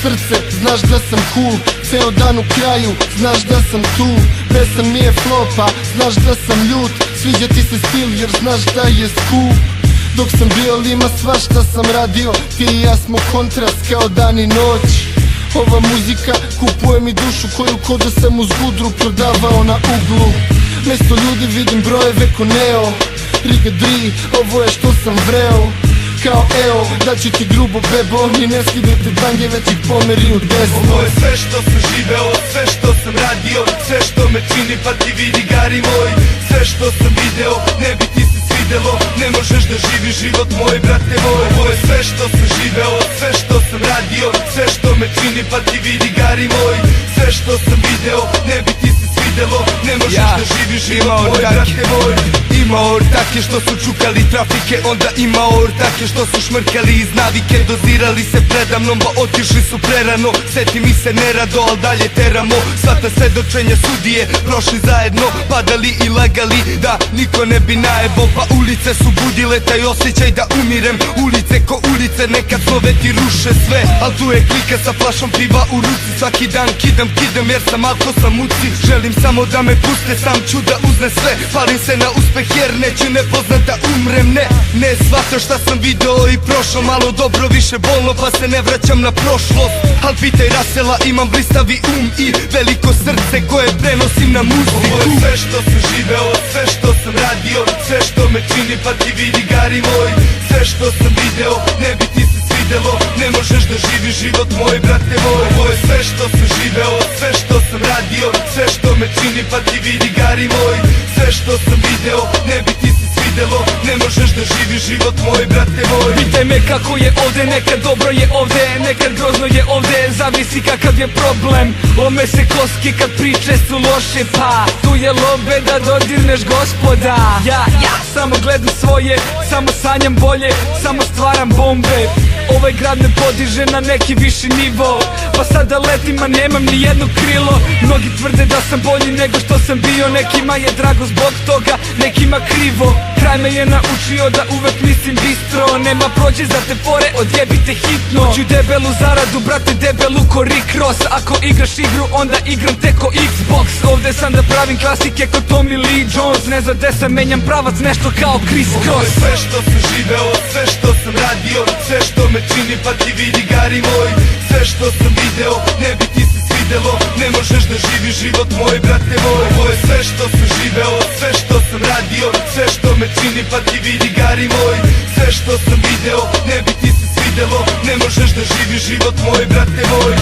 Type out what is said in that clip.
srce, znaš da sam cool. Ceo dan u kraju, znaš da sam tu. Pesam mi je flopa, znaš da sam ljut. Sviđa ti se stil jer znaš da je skup. Dok sam bio lima svašta sam radio. Ti i ja smo kontrast kao dan i noć. Ova muzika kupuje mi dušu koju ko da sam uz gudru prodavao na uglu. Mesto ljudi vidim brojeve ko Neo. Riga Dri, ovo je što sam vreo. Kao evo, daću ti grubo bebo. I ne skidajte dange, već ih pomeri u desno. Ovo je sve što sam živeo, sve što sam radio, sve što me čini pa ti vidi gari moj. Sve što sam video, ne bi ti se svidelo. Ne možeš da živiš život moj, brate moj. Ovo je sve što sam živeo, sve što sam radio, sve što me čini pa ti vidi gari moj. Sve što sam video, ne bi ti se svidelo. Ne možeš da živiš život moj, brate moj. Imao ortake što su čukali trafike, onda imao ortake što su šmrkali iz navike. Dozirali se predamnom, pa otišli su prerano. Seti mi se nerado, al dalje teramo. Sva ta svedočenja sudije, prošli zajedno, padali i lagali da niko ne bi najebo. Pa ulice su budile taj osjećaj da umirem. Ulice ko ulice, nekad slove ti ruše sve. Al tu je klika sa flašom piva u ruci. Svaki dan kidam jer sam alko sam muci. Želim samo da me puste, sam ću da uzne sve. Palim se na uspeh jer neću nepoznat da umrem. Ne shvatam šta sam video i prošlo. Malo dobro, više bolno pa se ne vraćam na prošlost. Al pitaj Rasela, imam blistavi i veliko srce koje prenosim na muziku. Ovo je sve što sam živeo, sve što sam radio, sve što me čini pa ti vidi gari moj. Sve što sam video, ne bi ti se svidelo. Ne možeš da živiš život moj, brate moj. Ovo je sve što sam živeo, sve što sam radio, sve što me čini pa ti vidi gari moj. Sve što sam video, ne bi ti se svidelo. Ne možeš da živiš život moj, brate moj. Pitaj me kako je ovde, nekad dobro je ovde, nekad grozno je ovde, zavisi kakav je problem. Lome se koski kad priče su loše, pa tu je lobe da dodirneš gospoda. Ja samo gledam svoje, samo sanjam bolje, samo stvaram bombe. Ovaj grad me podiže na neki viši nivo, pa sada letim a nemam ni jedno krilo. Mnogi tvrde da sam bolji nego što sam bio, nekima je drago zbog toga, nekima krivo. Kraj me je naučio da uvek mislim bistro, nema prođe za te fore, odjebite hitno. Hoću debelu zaradu, brate, debelu ko Rick Ross. Ako igraš igru, onda igram te ko Xbox. Ovde sam da pravim klasike ko Tommy Lee Jones. Ne za gde sam, menjam pravac, nešto kao Chris Cross. Ovo je sve što sam živeo, sve što sam radio, sve što me čini pa ti vidi gari moj. Sve što sam video, ne bi ti se svidelo. Ne možeš da živiš život moj, brate moj. Ovo je sve što sam živeo, sve što sam radio, sve što me čini pa ti vidi gari moj. Sve što sam video, ne bi ti se svidelo. Ne možeš da živiš život moj, brate moj.